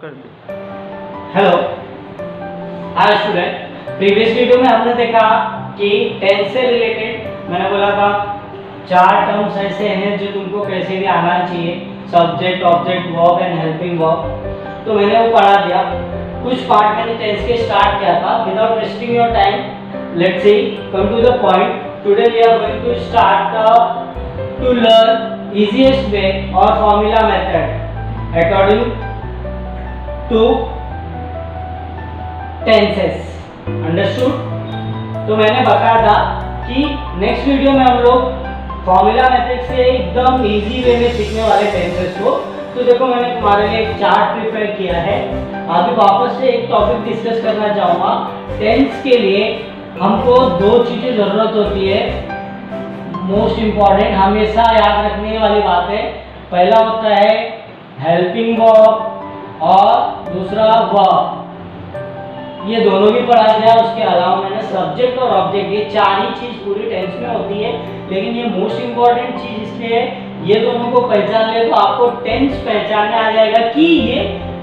कर दे। Hello, hi student. Previous video में हमने देखा कि टेंस से रिलेटेड मैंने बोला था 4 टर्म्स ऐसे हैं जो तुमको कैसे भी आना चाहिए, subject, object, verb and helping verb. तो मैंने वो पढ़ा दिया। कुछ पार्ट मैंने टेंस के स्टार्ट किया था। Without wasting your time, let's see, come to the point. Today we are going to start to learn easiest way or formula method according to tenses. Understood? तो मैंने बताया था कि नेक्स्ट वीडियो में हम लोग फॉर्मूला मेथड से एकदम इजी वे में सीखने वाले टेंसेस को। तो देखो, मैंने तुम्हारे लिए एक चार्ट प्रिपेयर किया है। अभी वापस से एक टॉपिक डिस्कस करना चाहूँगा। टेंस के लिए हमको 2 चीज़ें ज़रूरत होती है, मोस्ट इम्पॉर्टेंट, हमेशा याद रखने वाली बात है। पहला होता है हेल्पिंग वर्ब और दूसरा वर्ब। ये दोनों भी पढ़ा गया। उसके अलावा मैंने सब्जेक्ट और ऑब्जेक्ट, ये 4 ही चीज पूरी टेंस में होती है। लेकिन ये मोस्ट इम्पॉर्टेंट चीज इसलिए ये दोनों को पहचान ले तो आपको टेंस पहचानने आ जाएगा कि ये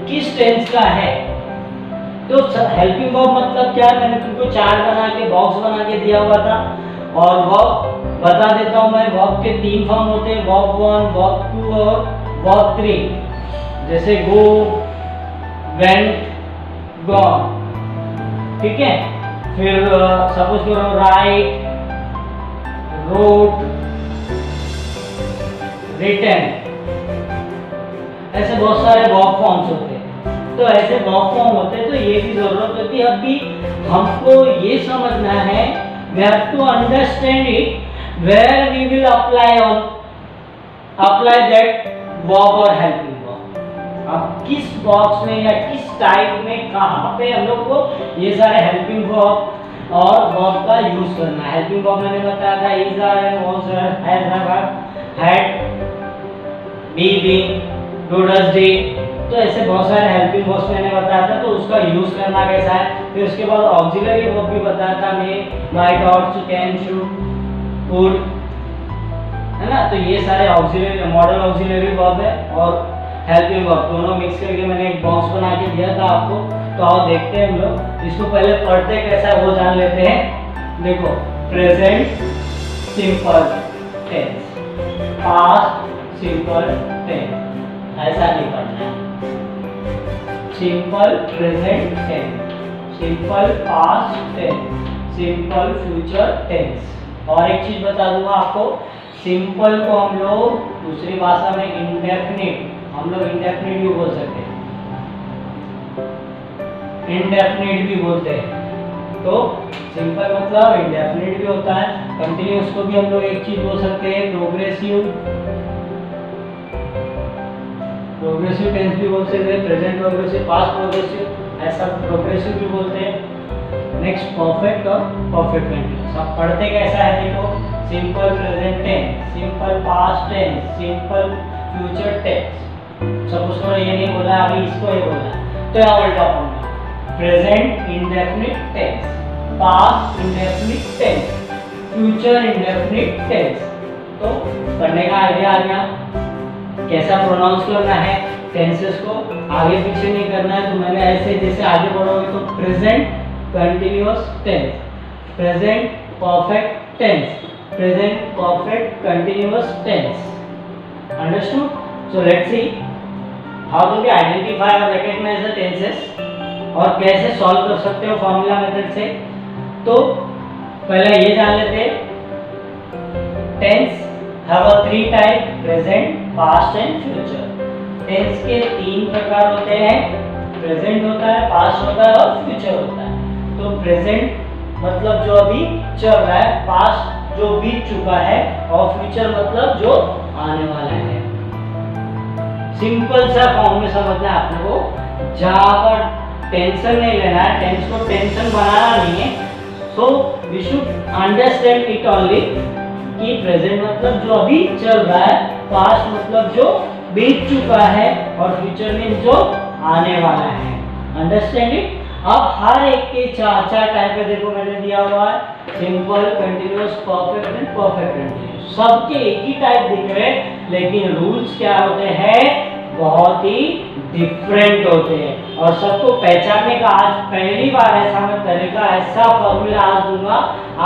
किस टेंस का है। तो हेल्पिंग वर्ब मतलब क्या, मैंने तुमको चार्ट बना के, बॉक्स बना के दिया हुआ था। और वर्ब बता देता हूं मैं। वर्ब के 3 फॉर्म होते हैं, वर्ब 1, वर्ब 2 और वर्ब 3। जैसे गो, वेंट, गॉन, ठीक है। फिर सपोज करो राइट, रोट, रिटन, ऐसे बहुत सारे वर्ब फॉर्म्स होते हैं। तो ऐसे वर्ब फॉर्म होते हैं, तो ये भी जरूरत होती है। अभी हमको ये समझना है, we have to understand it where we will apply that verb or helping verb। अब किस बॉक्स में या किस टाइप में कहाँ पे हम लोग को ये सारे हेल्पिंग वर्ब और वर्ब का यूज करना है। हेल्पिंग वर्ब मैंने बताया था is, are and was, has, had, be, been, do, does, did. तो ऐसे बहुत सारे हेल्पिंग वर्ब्स मैंने बताया था, तो उसका यूज करना कैसा है। फिर उसके बाद ऑक्सिलरी वर्ब भी बताया था may, might, ought, can, should, would, है ना। तो ये सारे ऑक्सिलरी, मॉडल ऑक्सिलरी वर्ब है और हेल्पिंग वर्ब दोनों मिक्स करके मैंने एक बॉक्स बना के दिया था आपको। तो आओ देखते हैं हम लोग इसको। पहले पढ़ते कैसा है वो जान लेते हैं। देखो, present simple tense, past simple tense, ऐसा नहीं पढ़ना है। Simple present tense, simple past tense, simple future tense. और एक चीज बता दूंगा आपको, सिंपल को हम लोग दूसरी भाषा में इंडेफिनिट, हम लोग इंडेफिनिट भी बोल सकते हैं, इंडेफिनिट भी बोलते हैं। तो सिंपल मतलब इंडेफिनिट भी होता है। कंटिन्यूअस को भी हम लोग एक चीज बोल सकते हैं, प्रोग्रेसिव, प्रोग्रेसिव टेंस भी बोल सकते हैं, प्रेजेंट प्रोग्रेसिव, पास्ट प्रोग्रेसिव, ऐसा प्रोग्रेसिव भी बोलते हैं। नेक्स्ट परफेक्ट और परफेक्ट कंटिन्यूअस। अब पढ़ते कैसा है देखो, simple present tense, simple past tense, simple future tense. Suppose करो ये नहीं बोला, अभी इसको ही बोला, तो यहाँ उल्टा पढ़ना। Present indefinite tense, past indefinite tense, future indefinite tense. तो पढ़ने का आइडिया आ गया, कैसा प्रोनाउंस करना है टेंसेस को, आगे पीछे नहीं करना है। तो मैंने ऐसे जैसे आगे बढ़ोगे तो present continuous tense, present perfect tense, present perfect continuous tense. Understood? So let's see how to be identify और रिकॉग्नाइज द टेंसेस और कैसे सॉल्व कर सकते हो फॉर्मूला मेथड से। तो पहले ये जान लेते हैं, tense have a 3 type, present, past and future। Tense के 3 प्रकार होते हैं, प्रेजेंट होता है, पास्ट होता है और फ्यूचर होता है। तो प्रेजेंट मतलब जो अभी चल रहा है, पास्ट जो बीत चुका है और फ्यूचर मतलब जो आने वाला है। सिंपल सा फॉर्म में समझना है आपने को, जहाँ पर टेंशन नहीं लेना है, टेंस को टेंशन बनाना नहीं है। So we should understand it only कि प्रेजेंट मतलब जो अभी चल रहा है, पास्ट मतलब जो बीत चुका है और फ्यूचर मीन जो आने वाला है। Understand it? अब हर एक के 4 टाइप है। देखो मैंने दिया हुआ है, simple, continuous, perfect and perfect continuous. सबके एक ही टाइप दिख रहे हैं, लेकिन रूल्स क्या होते हैं बहुत ही डिफरेंट होते हैं और सबको पहचानने का आज पहली बार ऐसा मैं तरीका, ऐसा फॉर्मूला आज दूंगा,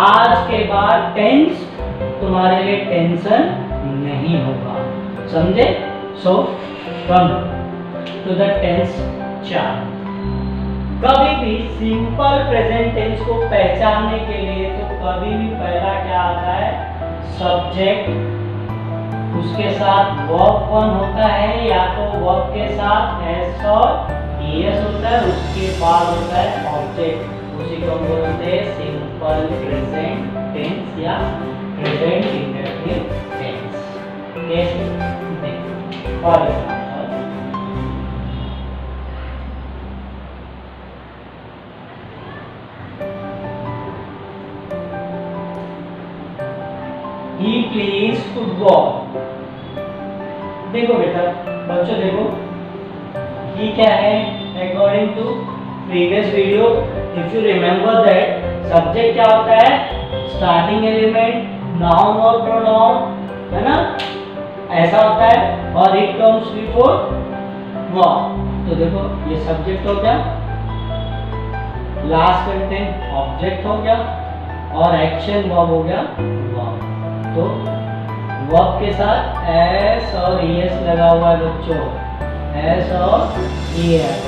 आज के बाद टेंस तुम्हारे लिए टेंशन नहीं होगा, समझे? So come to the tense chart. कभी भी सिंपल प्रेजेंट टेंस को पहचानने के लिए तो कभी भी पहला क्या आता है, सब्जेक्ट, उसके साथ वर्ब वन होता है या तो वर्ब के साथ एस और ईएस होता है, उसके बाद होता है ऑब्जेक्ट, उसी को हम बोलते हैं सिंपल प्रेजेंट टेंस या प्रेजेंट इंडेफिनिट टेंस। कैसे? देखो for example he plays football। देखो बेटा, बच्चों देखो, he क्या है? According to previous video, if you remember that, subject क्या होता है? Starting element, noun और pronoun, है ना? ऐसा होता है और it comes before verb। तो देखो ये subject हो गया, last content object हो गया और action verb हो गया verb। तो वर्ब के साथ एस और ईएस लगा हुआ है बच्चों, एस और ईएस।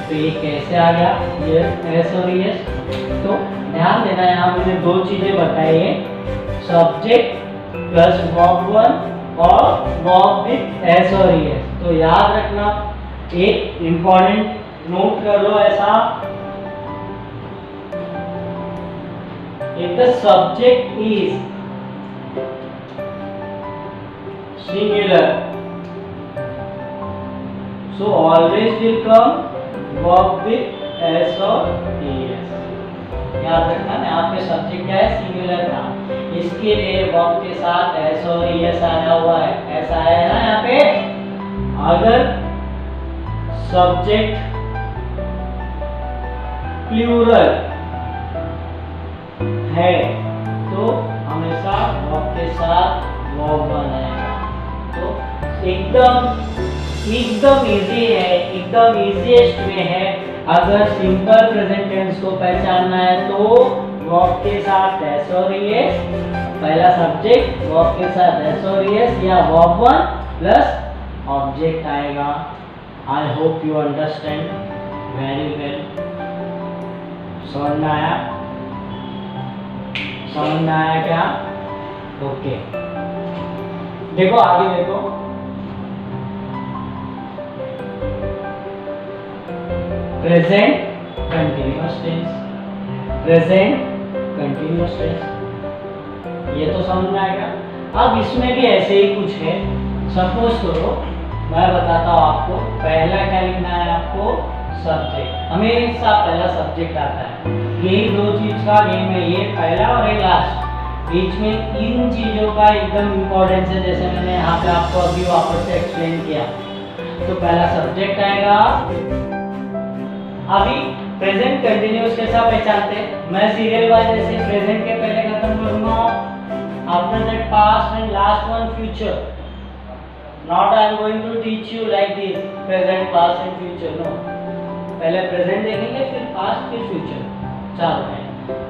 तो ये कैसे आ गया ये एस और ईएस? तो ध्यान देना, यहाँ मैंने दो चीजें बताई है, सब्जेक्ट प्लस वर्ब वन और वर्ब विथ एस और ईएस। तो याद रखना, एक इंपॉर्टेंट नोट कर लो ऐसा, if the subject is singular, so always will come verb with s or es। याद रखना, यहाँ पे सब्जेक्ट क्या है? सिंगुलर था, इसके लिए वर्ब के साथ s और es आया हुआ है, ऐसा है ना यहाँ पे। अगर सब्जेक्ट प्लूरल है तो हमेशा वर्ब के साथ वर्ब बनाएगा। तो एकदम इजी है, एकदम इजीएस्ट वे है। अगर सिंपल प्रेजेंट टेंस को पहचानना है तो वर्ब के साथ एस और ईएस, पहला सब्जेक्ट वर्ब के साथ एस और ईएस या वर्ब वन प्लस ऑब्जेक्ट आएगा। आई hope you understand very well. समझ में आया? समझ में आया क्या? ओके, देखो आगे देखो, present continuous tense, present continuous tense, ये तो समझ में आएगा। अब इसमें भी ऐसे ही कुछ है। सपोज करो मैं बताता हूँ आपको, पहला क्या लिखना है आपको? सब्जेक्ट, हमेशा पहला सब्जेक्ट आता है। यही दो चीज का गेम है, ये पहला और ये लास्ट। बीच में इन चीजों का एकदम इम्पोर्टेंस है, जैसे मैंने यहाँ पे आपको अभी वापस से एक्सप्लेन किया। तो पहला सब्जेक्ट आएगा। अभी प्रेजेंट कंटिन्यूअस कैसा पहचानते हैं? मैं सीरियल वाइज जैसे प्रेजेंट के पहले खत्म करूंगा, after that past and last one future. Not I am going to teach you like this present past and future, no. पहले प्रेजेंट देखेंगे, फिर पास्ट, फिर फ्यूचर, चार है।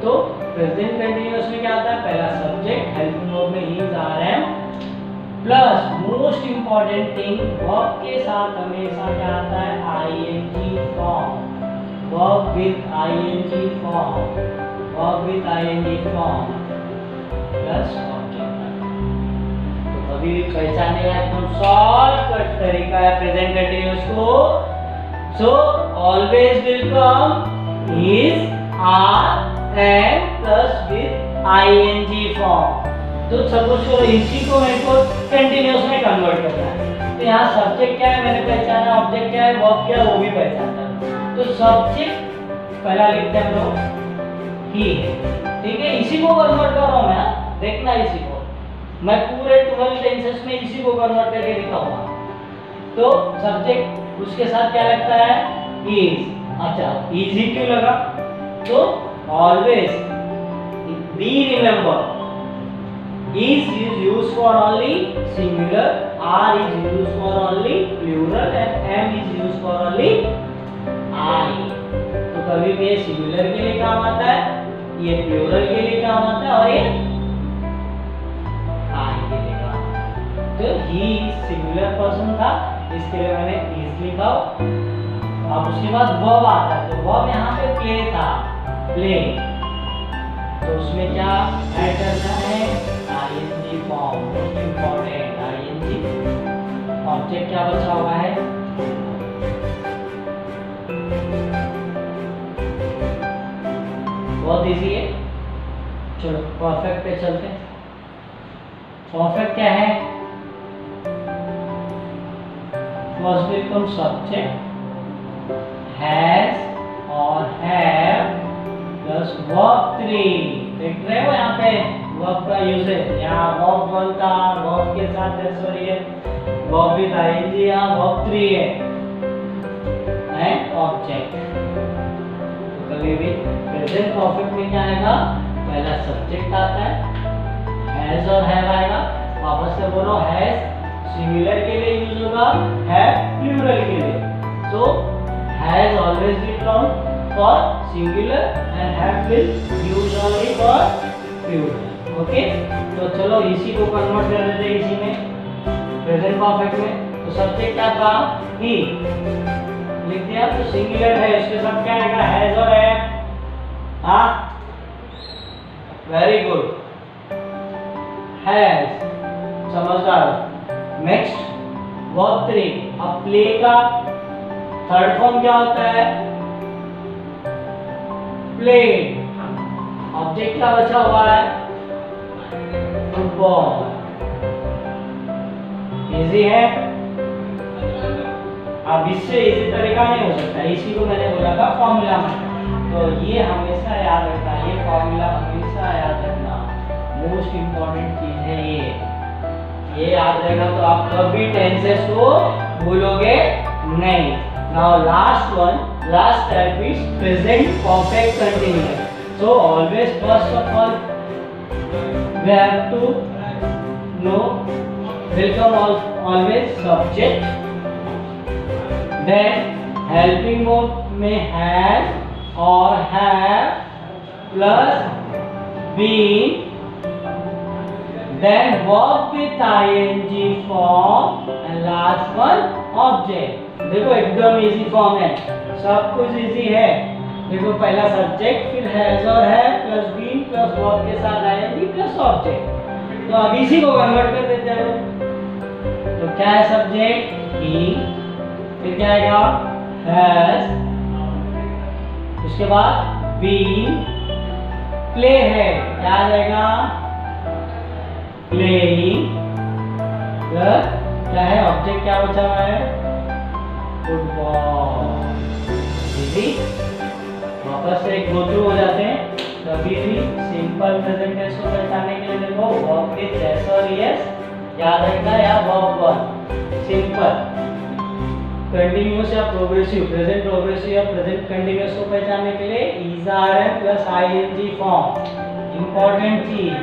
तो प्रेजेंट कंटिन्यूअस में क्या आता है? पहला सब्जेक्ट, हेल्पिंग वर्ब में is, are, am, plus most important thing, verb के साथ हमेशा क्या आता है? ING form, verb with ING form, verb with ING form plus object. तो कभी भी पहचानने का एकदम शॉर्टकट तरीका है प्रेजेंट कंटिन्यूअस को। So always will come is, are, am plus with ING form. तो सपोज करो इसी को मेरे को कंटिन्यूअस में कन्वर्ट करना है, तो यहाँ सब्जेक्ट क्या है मैंने पहचाना, ऑब्जेक्ट क्या है, वर्ब क्या है वो भी पहचाना है। तो सब्जेक्ट पहला लिखते हैं हम लोग ही है, ठीक है। इसी को कन्वर्ट कर रहा हूँ मैं, देखना इसी को मैं पूरे 12 टेंसेस में इसी को कन्वर्ट करके दिखाऊंगा। तो सब्जेक्ट उसके साथ क्या लगता है? इज। अच्छा, इजी क्यों लगा? तो always be remember is used for only singular, are is used for only plural and am is used for only I. तो कभी भी ये सिंगुलर के लिए काम आता है, ये प्लूरल के लिए काम आता है और ये I के लिए काम आता है। तो he सिंगुलर पर्सन था, इसके लिए मैंने is लिखा। अब उसके बाद वर्ब आता है, तो वर्ब यहाँ पे प्ले था, प्ले, तो उसमें क्या ऐड करना है, ing form, most important ing। Object क्या बचा हुआ है, बहुत इजी है। चलो परफेक्ट पे चलते हैं। परफेक्ट क्या है, फर्स्ट बिकम सब्जेक्ट, हैज और हैव प्लस वर्ब 3। देख रहे हो यहाँ पे वर्ब का यूजेज, यहाँ वर्ब 1 था, वर्ब के साथ सॉरी है वर्ब भी था, यहाँ वर्ब 3 है एंड ऑब्जेक्ट। तो कभी भी प्रेजेंट परफेक्ट में क्या आएगा, पहला सब्जेक्ट आता है, हैज और हैव आएगा। वापस से बोलो, हैज सिंगुलर के लिए यूज होगा, हैव प्लूरल के लिए। So has always be found for singular and have been used only for plural। Okay, तो चलो इसी को कन्वर्ट कर देते हैं इसी में, प्रेजेंट परफेक्ट में। तो सब्जेक्ट क्या था, ही लिख दिया, तो सिंगुलर है, इसके साथ क्या आएगा, हैज और हैव। हाँ, वेरी गुड, हैज, समझदार। Next verb 3। अब प्ले का थर्ड फॉर्म क्या होता है, प्ले। ऑब्जेक्ट क्या बचा हुआ है, फुटबॉल। इजी है, अब इससे इजी तरीका नहीं हो सकता, इसी को मैंने बोला था फॉर्मूला में। तो ये हमेशा याद रखना, ये फॉर्मूला हमेशा याद रखना, मोस्ट इंपॉर्टेंट चीज है ये याद रहेगा तो आप कभी टेंसेस को भूलोगे नहीं। Now last one, last type is present perfect continuous. So always first of all we have to know, welcome always subject, then helping verb में has or have plus been, then verb with ing form and last one object। देखो एकदम easy form है, सब कुछ easy है। देखो पहला subject, फिर हैज और है प्लस बीन प्लस वर्ब के साथ आईएनजी प्लस ऑब्जेक्ट। तो अब इसी को कन्वर्ट कर देते हैं। तो क्या है सब्जेक्ट, ही, फिर क्या आएगा, हैज, उसके बाद बीन, प्ले है, क्या आ जाएगा, प्लेइंग, प्लस क्या है, ऑब्जेक्ट क्या बचा हुआ है, फुटबॉल। इजी, वापस से एक गो थ्रू हो जाते हैं। कभी भी सिंपल प्रेजेंट टेंस को पहचानने के लिए देखो वर्ब विद एस और एस याद रखना, या वर्ब 1 सिंपल, कंटीन्यूअस या प्रोग्रेसिव, प्रेजेंट प्रोग्रेसिव या प्रेजेंट कंटीन्यूअस को पहचानने के लिए is are am plus ING form, important चीज।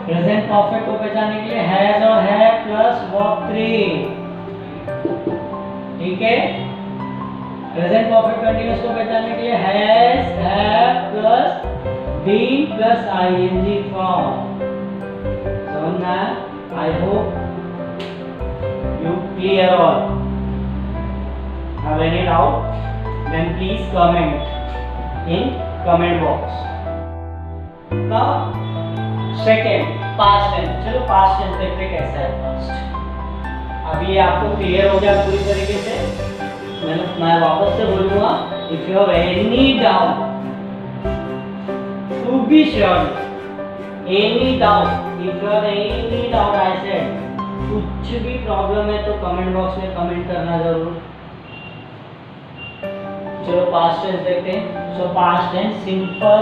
प्रेजेंट परफेक्ट को पहचानने के लिए हैज और हैव प्लस वर्ब 3, ठीक है। प्रेजेंट परफेक्ट कंटीन्यूअस को पहचानने के लिए has, have plus been plus ING form. समझना है, I hope you clear all. Have any doubt then please comment in comment box. Now second, past tense. चलो past tense देखते कैसा है पास्ट। अभी आपको क्लियर हो गया पूरी तरीके से। मैं वापस से बोलूंगा, if you have any doubt to be sure, any doubt, if you have any doubt I said, कुछ भी प्रॉब्लम है तो कमेंट बॉक्स में कमेंट करना जरूर। चलो पास्ट टेंस देखते हैं। So past tense simple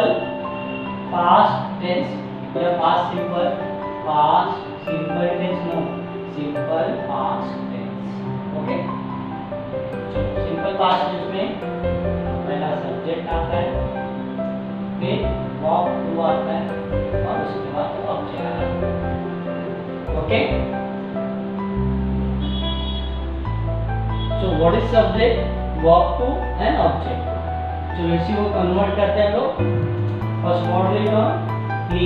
past tense या past simple tense, no simple past tense. Okay, simple past tense में पहला सब्जेक्ट आता है, फिर वर्ब टू आता है और उसके बाद Okay. So what is subject? Verb to an object. So let's see वो convert करते हैं लोग. First what will come? He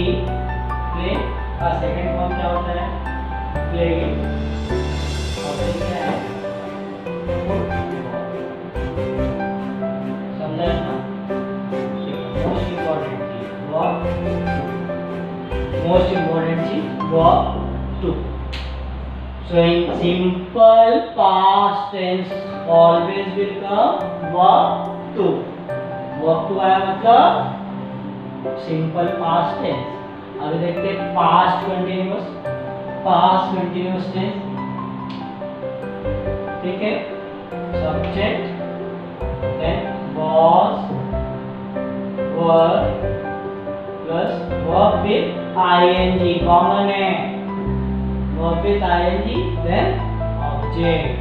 play. का second form क्या होता है? Playing. और फिर क्या है? Football. समझा ना? Most important चीज verb. Most important चीज verb to. So in simple past tense always will come verb to. Verb to आया मतलब simple past tense. अभी देखते हैं past continuous tense. ठीक है? Subject, then was, were plus verb with ing common है. Verb with ing then object.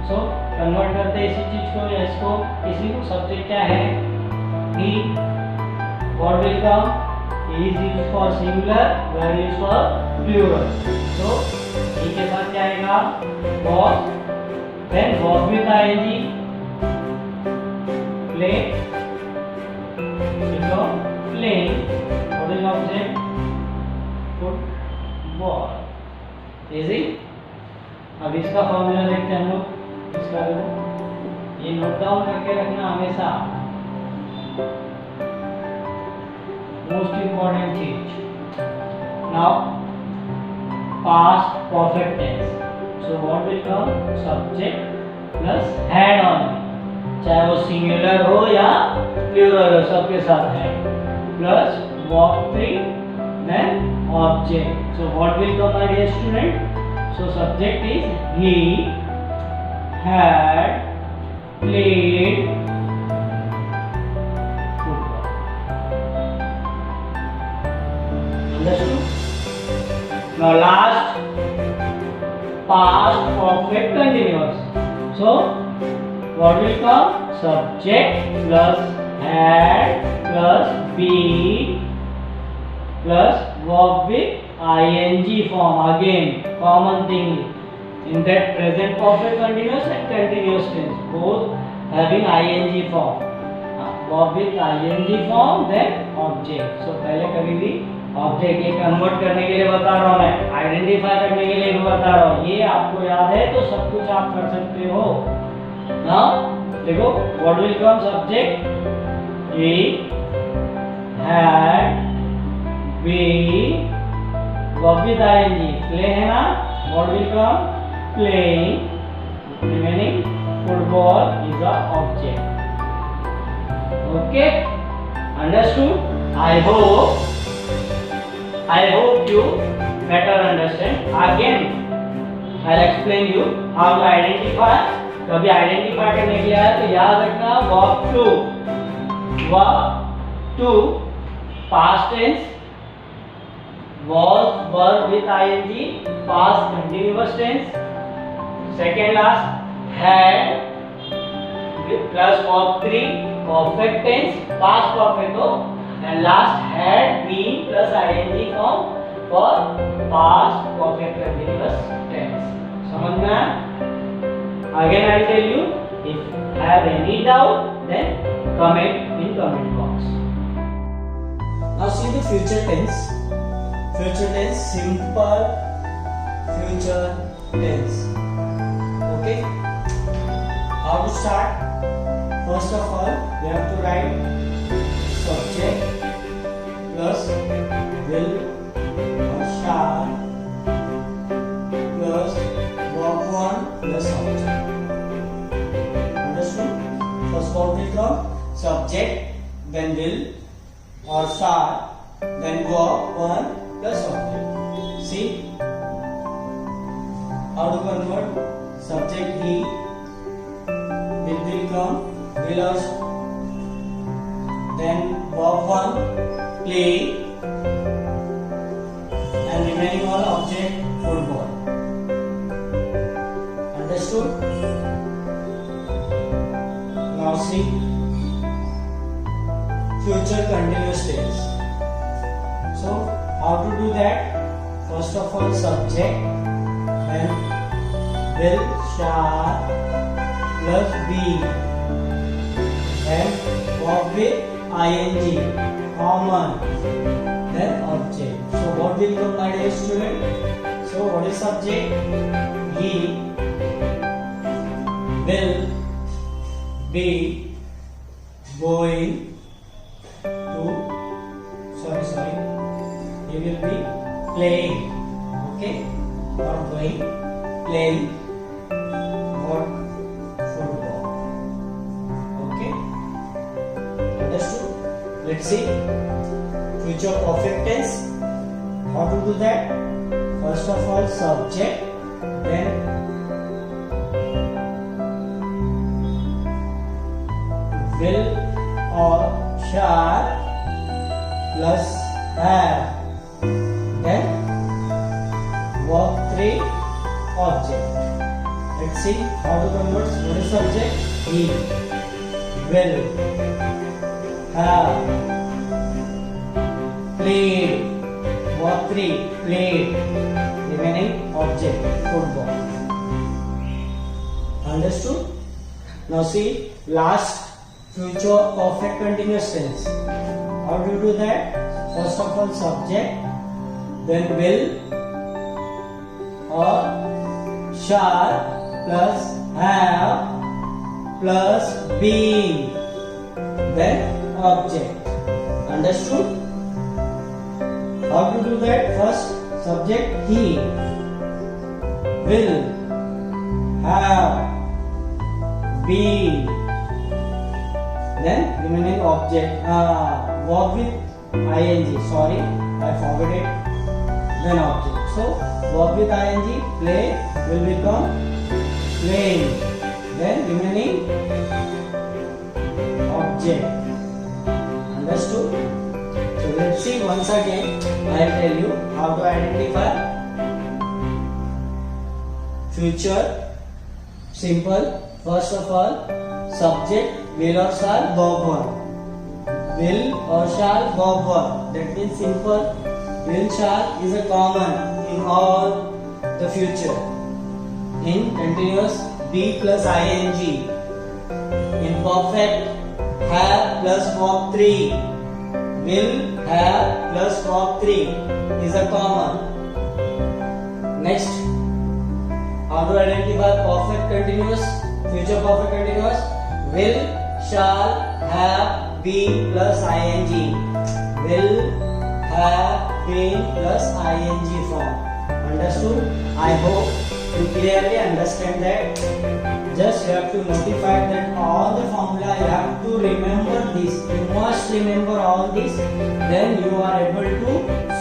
So convert करते हैं इसी चीज को या इसको. किसी को subject क्या है? He. What will come? He is used for singular, were used for plural. So he के साथ क्या आएगा? Was. Then verb with ing. Play. Become playing. What is object? Football. Easy. अब इसका फॉर्मूला देखते हैं हम लोग. इसका देखो, ये नोट डाउन करके रखना हमेशा. मोस्ट इम्पोर्टेंट चीज. Now past perfect tense. So what will come? Subject plus had only. चाहे वो सिंगुलर हो या प्लूरल हो, सबके साथ है. Plus verb 3 then object. So what will come, my dear student? So subject is he had played football. Understood? Now last, past perfect continuous. So what will come? Subject plus had plus be plus verb with ing form. Again common thing in that present perfect continuous and continuous tense, both having ing form. Verb with ing form then object. So पहले कभी भी object ये convert करने के लिए बता रहा हूँ मैं, identify करने के लिए भी बता रहा हूँ. ये आपको याद है तो सब कुछ आप कर सकते हो. Now देखो what will come? Subject he had be verb with ing. Play है ना? What will come? Playing. Remaining football is the object. Okay? Understood? I hope you better understand. Again, I'll explain you how to identify. कभी identify करने के लिए आया तो याद रखना verb to past tense. Was, were with ing, past continuous tense. Second last, had plus verb 3, perfect tense, past perfect हो. And last, had been plus ing form for past perfect continuous tense. समझ में आया? Again I tell you, if have any doubt, then comment in comment box. Now see the future tense. Future tense, simple future tense. Okay? How to start? First of all, we have to write subject plus will or shall plus verb 1 plus object. Understood? First what will come? Subject, then will or shall, then verb 1 plus object. See how to convert? Subject he, will come, will or then verb 1 play and remaining all object football. Understood? Now see future continuous tense. So how to do that? first of all subject, then will, shall plus be, and verb with ing, common, then object. So what will come, my dear student? So what is subject? He will be going to, he will be playing, okay, not going, playing or football, okay, understood? Let's see future perfect tense. How to do that? First of all subject, then will or shall plus have, then verb 3 object. Let's see how to convert. What is subject? He will have played, verb 3 played, remaining object football. Understood? Now see last future perfect continuous tense. How do you do that? First of all subject, then will or shall plus have plus being, then object. Understood? How to do that? First subject he will have been, then remaining object, verb with ing, sorry I forgot it, then object. So verb with ing, play, will become playing, then remaining object. Understood? So let's see once again. I will tell you how to identify future. Simple. First of all, subject will or shall, verb 1. Will or shall, verb 1. That means simple. Will, shall is a common in all the future. In continuous, be plus ing. In perfect, have plus verb 3. Will, have plus verb 3 is a common. Next, how to identify perfect continuous, future perfect continuous? Will, shall, have, been plus ing. Will, have, been plus ing form. Understood? I hope you clearly understand that. Just you have to notify that all the formula you have to remember this. You must remember all this. Then you are able to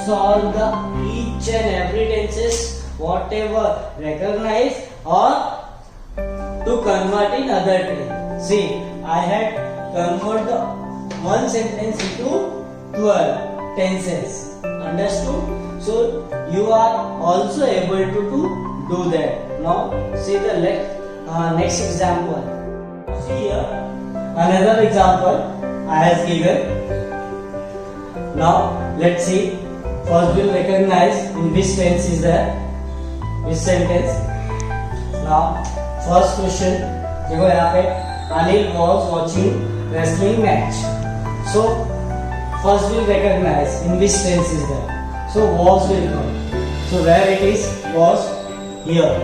solve the each and every tenses, whatever recognize or to convert in other tense. See, I had convert the one sentence into 12 tenses. Understood? So you are also able to do that. Now see the next example. See here another example I have given. Now let's see. First we'll recognize in which tense is there, which sentence. Now first question. देखो यहाँ पे Anil was watching wrestling match. So first we'll recognize in which tense is there. So was will come. So where it is, was here,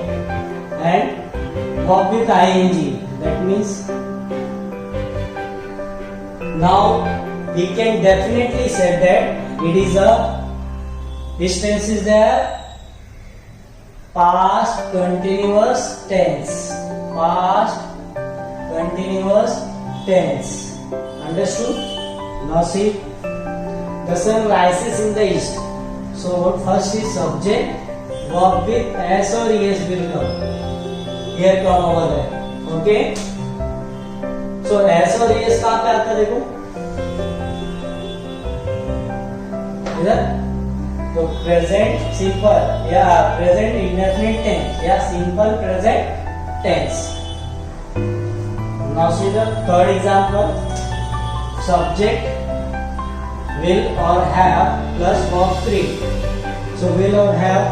and verb with ing. That means now we can definitely say that it is a, which tense is there? Past continuous tense. Past continuous tense. Understood? Now see, the sun rises in the east. So what first is subject, verb with s or es will come. Here come over there. Okay? So s और es कहाँ पे आता है देखो? इधर तो present simple या present indefinite tense या simple present tense. Now see the third example. Subject will or have plus verb 3. So will or have?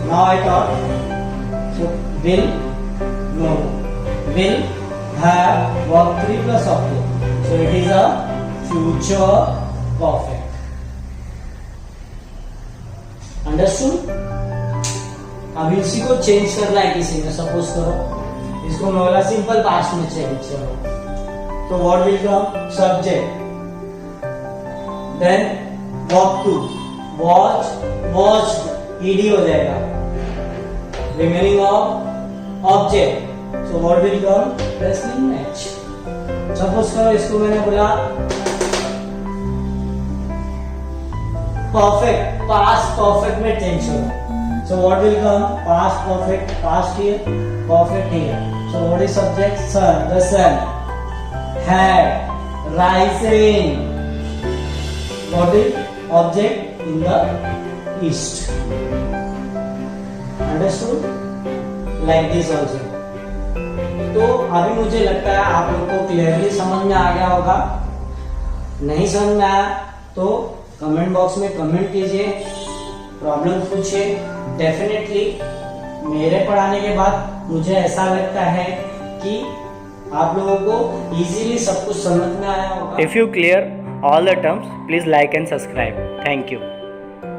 Now I thought. So will, no. Will have verb 3 plus object. So it is a future perfect. Understood? अब इसी को change करना है किसी ने, suppose करो इसको मैं बोला सिंपल पास्ट में चेंज करो, तो what will come? Subject, then verb two, watch, watch ED हो जाएगा, remaining of object, so what will come? Wrestling match. Suppose करो इसको मैंने बोला परफेक्ट, पास्ट परफेक्ट में चेंज करो, so what will come? Past perfect, past here, perfect here. So what is subject? Sun, the sun had rising. What is object? In the east. Understood? Like this also. तो अभी मुझे लगता है आप लोग को क्लियरली समझ में आ गया होगा। नहीं समझ में आया तो कमेंट बॉक्स में कमेंट कीजिए, प्रॉब्लम पूछिए। डेफिनेटली मेरे पढ़ाने के बाद मुझे ऐसा लगता है कि आप लोगों को इजीली सब कुछ समझ में आया होगा। If you clear all the terms, please like and subscribe. Thank you.